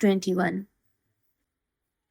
21।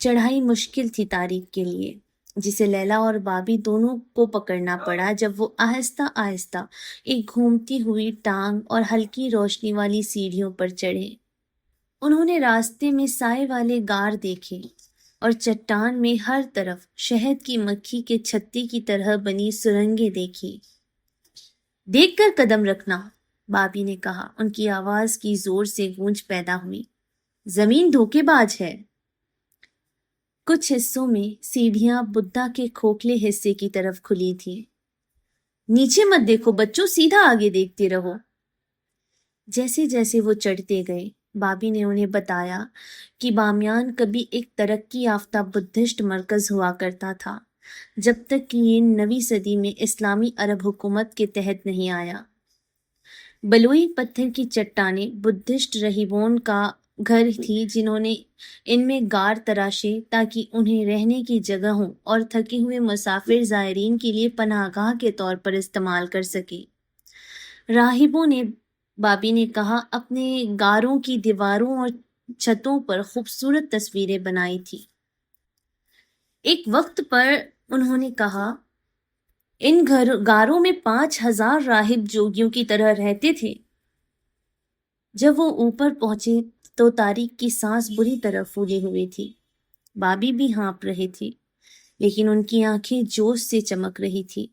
چڑھائی مشکل تھی طارق کے لیے، جسے لیلا اور بابی دونوں کو پکڑنا پڑا جب وہ آہستہ آہستہ ایک گھومتی ہوئی ٹانگ اور ہلکی روشنی والی سیڑھیوں پر چڑھے۔ انہوں نے راستے میں سائے والے غار دیکھے اور چٹان میں ہر طرف شہد کی مکھی کے چھتے کی طرح بنی سرنگیں دیکھی۔ دیکھ کر قدم رکھنا، بابی نے کہا۔ ان کی آواز کی زور سے گونج پیدا ہوئی۔ زمین دھوکے باز ہے۔ کچھ حصوں میں سیڑھیاں بدھا کے کھوکھلے حصے کی طرف کھلی تھیں۔ نیچے مت دیکھو بچوں، سیدھا آگے دیکھتے رہو۔ جیسے جیسے وہ چڑھتے گئے، بابی نے انہیں بتایا کہ بامیان کبھی ایک ترقی یافتہ بدھسٹ مرکز ہوا کرتا تھا، جب تک کہ یہ 9ویں صدی میں اسلامی عرب حکومت کے تحت نہیں آیا۔ بلوئی پتھر کی چٹانیں بدھسٹ راہبوں کا گھر تھی، جنہوں نے ان میں غار تراشے تاکہ انہیں رہنے کی جگہوں اور تھکے ہوئے مسافر زائرین کے لیے پناہ گاہ کے طور پر استعمال کر سکے۔ راہبوں نے، بابی نے کہا، اپنے غاروں کی دیواروں اور چھتوں پر خوبصورت تصویریں بنائی تھی۔ ایک وقت پر انہوں نے کہا ان غاروں میں 5000 راہب جوگیوں کی طرح رہتے تھے۔ جب وہ اوپر پہنچے تو طارق کی سانس بری طرح پھولی ہوئی تھی۔ بابی بھی ہانپ رہے تھے، لیکن ان کی آنکھیں جوش سے چمک رہی تھی۔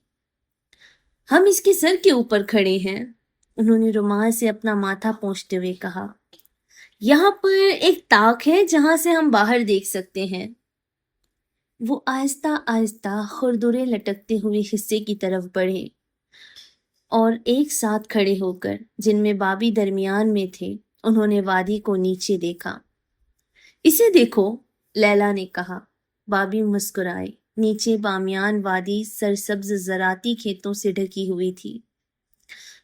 ہم اس کے سر کے اوپر کھڑے ہیں، انہوں نے رومال سے اپنا ماتھا پونچھتے ہوئے کہا۔ یہاں پر ایک طاق ہے جہاں سے ہم باہر دیکھ سکتے ہیں۔ وہ آہستہ آہستہ خردرے لٹکتے ہوئے حصے کی طرف بڑھے اور ایک ساتھ کھڑے ہو کر، جن میں بابی درمیان میں تھے، انہوں نے وادی کو نیچے دیکھا۔ اسے دیکھو، لیلا نے کہا۔ بابی مسکرائے۔ نیچے بامیان وادی سرسبز زراعتی کھیتوں سے ڈھکی ہوئی تھی۔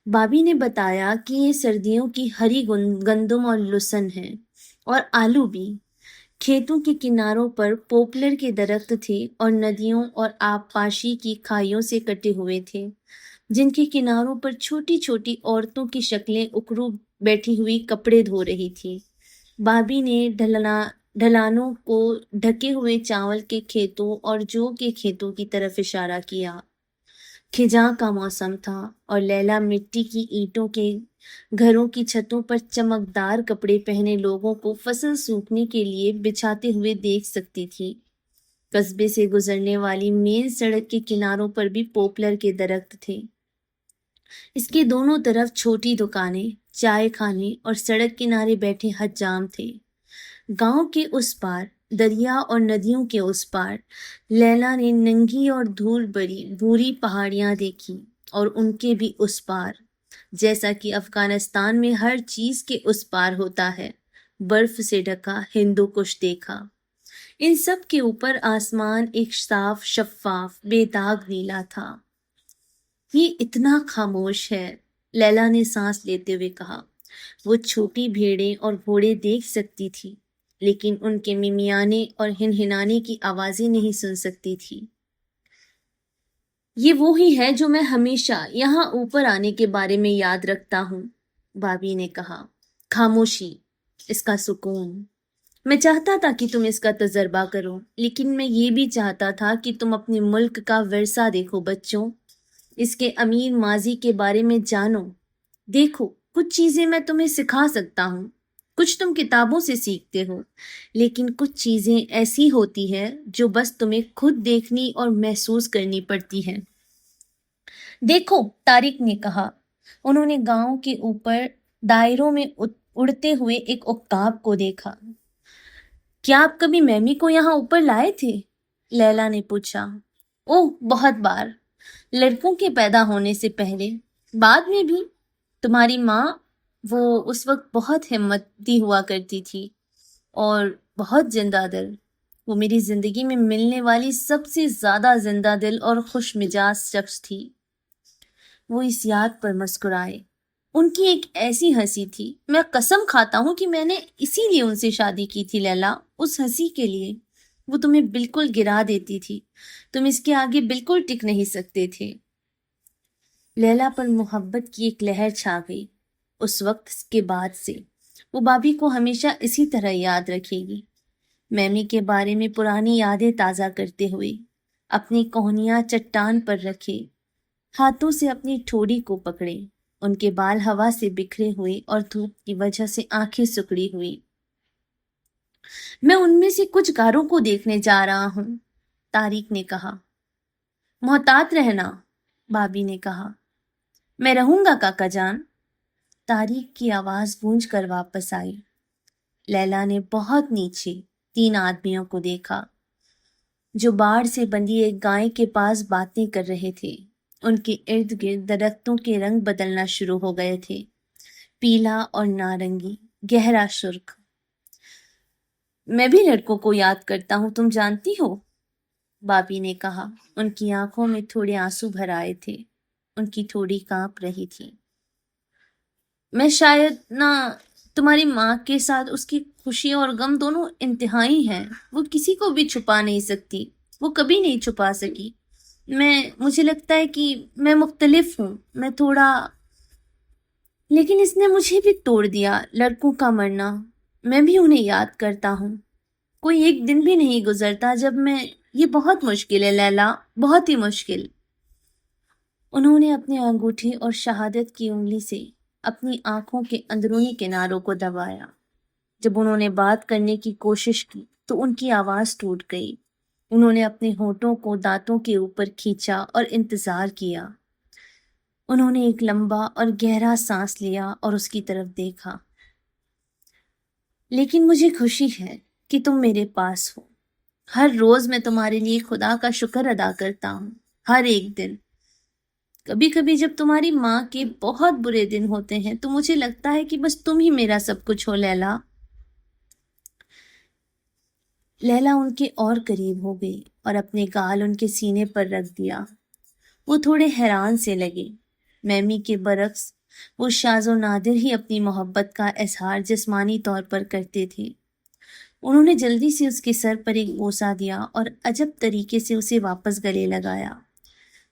بابی نے بتایا کہ یہ سردیوں کی ہری گندم اور لسن ہے، اور آلو بھی۔ کھیتوں کے کناروں پر پوپلر کے درخت تھے اور ندیوں اور آبپاشی کی کھائیوں سے کٹے ہوئے تھے، جن کے کناروں پر چھوٹی چھوٹی عورتوں کی شکلیں اکڑو بیٹھی ہوئی کپڑے دھو رہی تھی۔ بابی نے ڈھلانوں کو ڈھکے ہوئے چاول کے کھیتوں اور جو کے کھیتوں کی طرف اشارہ کیا۔ خزاں کا موسم تھا اور لیلا مٹی کی اینٹوں کے گھروں کی چھتوں پر چمکدار کپڑے پہنے لوگوں کو فصل سوکھنے کے لیے بچھاتے ہوئے دیکھ سکتی تھی۔ قصبے سے گزرنے والی مین سڑک کے کناروں پر بھی پوپلر کے درخت تھے۔ اس کے دونوں طرف چھوٹی دکانیں، چائے خانے اور سڑک کنارے بیٹھے حجام تھے۔ گاؤں کے اس پار، دریا اور ندیوں کے اس پار، لیلا نے ننگی اور دھول بھری بھوری پہاڑیاں دیکھی، اور ان کے بھی اس پار، جیسا کہ افغانستان میں ہر چیز کے اس پار ہوتا ہے، برف سے ڈھکا ہندو کش دیکھا۔ ان سب کے اوپر آسمان ایک صاف، شفاف، بے داغ نیلا تھا۔ یہ اتنا خاموش ہے، لیلا نے سانس لیتے ہوئے کہا۔ وہ چھوٹی بھیڑیں اور گھوڑے دیکھ سکتی تھی، لیکن ان کے ممیانے اور ہنہنانے کی آوازیں نہیں سن سکتی تھی۔ یہ وہی ہے جو میں ہمیشہ یہاں اوپر آنے کے بارے میں یاد رکھتا ہوں، بابی نے کہا۔ خاموشی، اس کا سکون۔ میں چاہتا تھا کہ تم اس کا تجربہ کرو، لیکن میں یہ بھی چاہتا تھا کہ تم اپنے ملک کا ورثہ دیکھو بچوں، اس کے امیر ماضی کے بارے میں جانو۔ دیکھو، کچھ چیزیں میں تمہیں سکھا سکتا ہوں، کچھ تم کتابوں سے سیکھتے ہو، لیکن کچھ چیزیں ایسی ہوتی ہیں جو بس تمہیں خود دیکھنی اور محسوس کرنی پڑتی ہیں۔ دیکھو، طارق نے کہا۔ انہوں نے گاؤں کے اوپر دائروں میں اڑتے ہوئے ایک عقاب کو دیکھا۔ کیا آپ کبھی میمی کو یہاں اوپر لائے تھے؟ لیلا نے پوچھا۔ اوہ، بہت بار، لڑکوں کے پیدا ہونے سے پہلے، بعد میں بھی۔ تمہاری ماں، وہ اس وقت بہت ہمتی ہوا کرتی تھی اور بہت زندہ دل۔ وہ میری زندگی میں ملنے والی سب سے زیادہ زندہ دل اور خوش مزاج شخص تھی۔ وہ اس یاد پر مسکرائے۔ ان کی ایک ایسی ہنسی تھی، میں قسم کھاتا ہوں کہ میں نے اسی لیے ان سے شادی کی تھی لیلا، اس ہنسی کے لیے۔ وہ تمہیں بالکل گرا دیتی تھی، تم اس کے آگے بالکل ٹک نہیں سکتے تھے۔ لیلا پر محبت کی ایک لہر چھا گئی۔ اس وقت کے بعد سے وہ بابی کو ہمیشہ اسی طرح یاد رکھے گی۔ میمی کے بارے میں پرانی یادیں تازہ کرتے ہوئے اپنی کوہنیاں چٹان پر رکھے، ہاتھوں سے اپنی ٹھوڑی کو پکڑے، ان کے بال ہوا سے بکھرے ہوئے اور دھوپ کی وجہ سے آنکھیں سکڑی ہوئی۔ میں ان میں سے کچھ غاروں کو دیکھنے جا رہا ہوں، طارق نے کہا۔ محتاط رہنا، بابی نے کہا۔ میں رہوں گا کاکا جان، طارق کی آواز گونج کر واپس آئی۔ لیلا نے بہت نیچے 3 آدمیوں کو دیکھا جو باڑ سے بندھی ایک گائے کے پاس باتیں کر رہے تھے۔ ان کے ارد گرد درختوں کے رنگ بدلنا شروع ہو گئے تھے، پیلا اور نارنگی، گہرا سرخ۔ میں بھی لڑکوں کو یاد کرتا ہوں، تم جانتی ہو، بابی نے کہا۔ ان کی آنکھوں میں تھوڑے آنسو بھر آئے تھے، ان کی تھوڑی کانپ رہی تھی۔ میں شاید نہ، تمہاری ماں کے ساتھ اس کی خوشی اور غم دونوں انتہائی ہیں، وہ کسی کو بھی چھپا نہیں سکتی، وہ کبھی نہیں چھپا سکی۔ مجھے لگتا ہے کہ میں مختلف ہوں، میں تھوڑا، لیکن اس نے مجھے بھی توڑ دیا، لڑکوں کا مرنا۔ میں بھی انہیں یاد کرتا ہوں، کوئی ایک دن بھی نہیں گزرتا جب یہ بہت مشکل ہے لیلا، بہت ہی مشکل۔ انہوں نے اپنے انگوٹھے اور شہادت کی انگلی سے اپنی آنکھوں کے اندرونی کناروں کو دبایا۔ جب انہوں نے بات کرنے کی کوشش کی تو ان کی آواز ٹوٹ گئی۔ انہوں نے اپنے ہونٹوں کو دانتوں کے اوپر کھینچا اور انتظار کیا۔ انہوں نے ایک لمبا اور گہرا سانس لیا اور اس کی طرف دیکھا۔ لیکن مجھے خوشی ہے کہ تم میرے پاس ہو۔ ہر روز میں تمہارے لیے خدا کا شکر ادا کرتا ہوں، ہر ایک دن۔ کبھی کبھی جب تمہاری ماں کے بہت برے دن ہوتے ہیں تو مجھے لگتا ہے کہ بس تم ہی میرا سب کچھ ہو لیلا۔ لیلا ان کے اور قریب ہو گئی اور اپنے گال ان کے سینے پر رکھ دیا۔ وہ تھوڑے حیران سے لگے۔ میمی کے برعکس وہ شاذ و نادر ہی اپنی محبت کا اظہار جسمانی طور پر کرتے تھے۔ انہوں نے جلدی سے اس کے سر پر ایک بوسہ دیا اور عجب طریقے سے اسے واپس گلے لگایا۔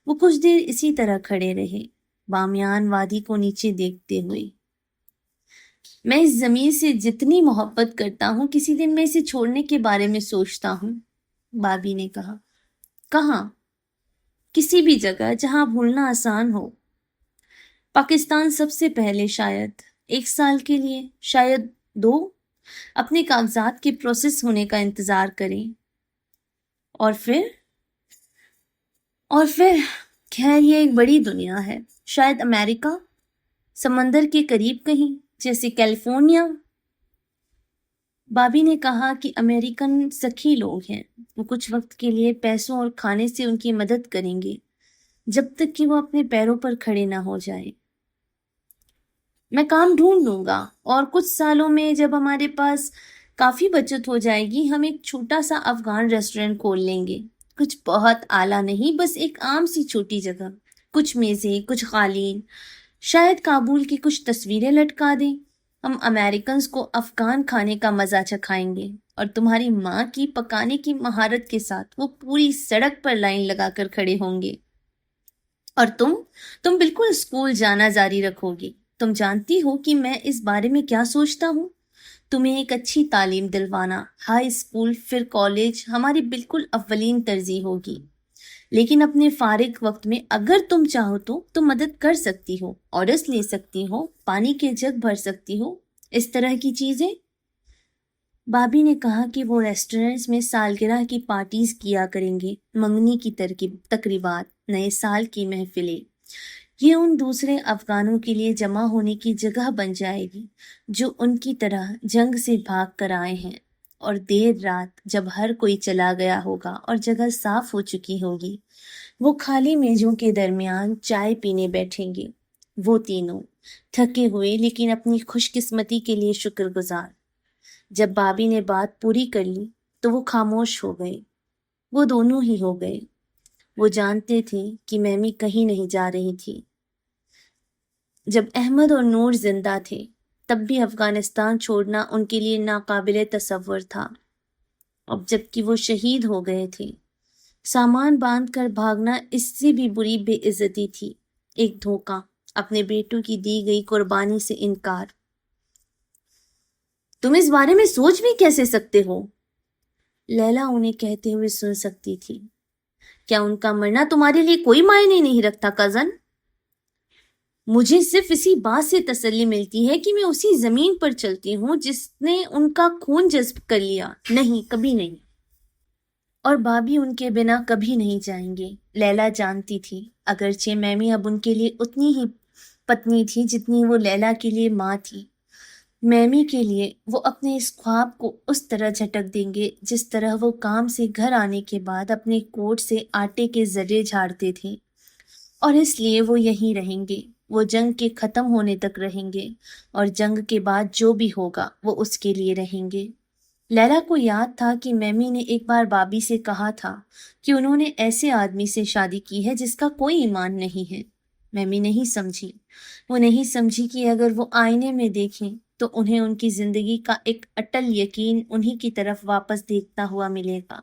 وہ کچھ دیر اسی طرح کھڑے رہے، بامیان وادی کو نیچے دیکھتے ہوئے۔ میں اس زمین سے جتنی محبت کرتا ہوں، کسی دن میں اسے چھوڑنے کے بارے میں سوچتا ہوں، بابی نے کہا۔ کہاں؟ کسی بھی جگہ جہاں بھولنا آسان ہو۔ پاکستان سب سے پہلے، شاید 1 سال کے لیے، شاید 2، اپنے کاغذات کے پروسیس ہونے کا انتظار کریں۔ اور پھر خیر، یہ ایک بڑی دنیا ہے، شاید امریکہ، سمندر کے قریب کہیں، جیسے کیلیفورنیا۔ بابی نے کہا کہ امریکن سخی لوگ ہیں، وہ کچھ وقت کے لیے پیسوں اور کھانے سے ان کی مدد کریں گے جب تک کہ وہ اپنے پیروں پر کھڑے نہ ہو جائیں۔ میں کام ڈھونڈ لوں گا اور کچھ سالوں میں جب ہمارے پاس کافی بچت ہو جائے گی، ہم ایک چھوٹا سا افغان ریسٹورنٹ کھول لیں گے۔ کچھ بہت اعلیٰ نہیں، بس ایک عام سی چھوٹی جگہ، کچھ میزیں، کچھ قالین، شاید کابل کی کچھ تصویریں لٹکا دیں۔ ہم امریکنز کو افغان کھانے کا مزہ چکھائیں گے اور تمہاری ماں کی پکانے کی مہارت کے ساتھ وہ پوری سڑک پر لائن لگا کر کھڑے ہوں گے۔ اور تم بالکل اسکول جانا جاری رکھو گی۔ تم جانتی ہو کہ میں اس بارے میں کیا سوچتا ہوں؟ تمہیں ایک اچھی تعلیم دلوانا، ہائی اسکول، پھر کالج، ہماری بالکل اولین ترجیح ہوگی۔ لیکن اپنے فارغ وقت میں اگر تم چاہو تو تم مدد کر سکتی ہو، آرڈرز لے سکتی ہو، پانی کے جگ بھر سکتی ہو، اس طرح کی چیزیں۔ بابی نے کہا کہ وہ ریسٹورنٹس میں سالگرہ کی پارٹیز کیا کریں گے، منگنی کی تقریبات، نئے سال کی محفلیں۔ یہ ان دوسرے افغانوں کے لیے جمع ہونے کی جگہ بن جائے گی جو ان کی طرح جنگ سے بھاگ کر آئے ہیں، اور دیر رات جب ہر کوئی چلا گیا ہوگا اور جگہ صاف ہو چکی ہوگی، وہ خالی میزوں کے درمیان چائے پینے بیٹھیں گے، وہ تینوں، تھکے ہوئے لیکن اپنی خوش قسمتی کے لیے شکر گزار۔ جب بابی نے بات پوری کر لی تو وہ خاموش ہو گئے۔ وہ دونوں ہی ہو گئے۔ وہ جانتے تھے کہ میمی کہیں نہیں جا رہی تھی۔ جب احمد اور نور زندہ تھے تب بھی افغانستان چھوڑنا ان کے لیے ناقابل تصور تھا۔ اب جب کہ وہ شہید ہو گئے تھے، سامان باندھ کر بھاگنا اس سے بھی بری بے عزتی تھی، ایک دھوکہ، اپنے بیٹوں کی دی گئی قربانی سے انکار۔ تم اس بارے میں سوچ بھی کیسے سکتے ہو؟ لیلا انہیں کہتے ہوئے سن سکتی تھی، کیا ان کا مرنا تمہارے لیے کوئی معنی نہیں رکھتا کزن؟ مجھے صرف اسی بات سے تسلی ملتی ہے کہ میں اسی زمین پر چلتی ہوں جس نے ان کا خون جذب کر لیا۔ نہیں، کبھی نہیں۔ اور بابی ان کے بنا کبھی نہیں جائیں گے۔ لیلا جانتی تھی، اگرچہ میمی اب ان کے لیے اتنی ہی پتنی تھی جتنی وہ لیلا کے لیے ماں تھی، میمی کے لیے وہ اپنے اس خواب کو اس طرح جھٹک دیں گے جس طرح وہ کام سے گھر آنے کے بعد اپنے کوٹ سے آٹے کے ذرے جھاڑتے تھے، اور اس لیے وہ یہیں رہیں گے۔ وہ جنگ کے ختم ہونے تک رہیں گے، اور جنگ کے بعد جو بھی ہوگا وہ اس کے لیے رہیں گے۔ لیلا کو یاد تھا کہ میمی نے ایک بار بابی سے کہا تھا کہ انہوں نے ایسے آدمی سے شادی کی ہے جس کا کوئی ایمان نہیں ہے۔ میمی نہیں سمجھی، وہ نہیں سمجھی کہ اگر وہ آئینے میں دیکھیں تو انہیں ان کی زندگی کا ایک اٹل یقین انہی کی طرف واپس دیکھتا ہوا ملے گا۔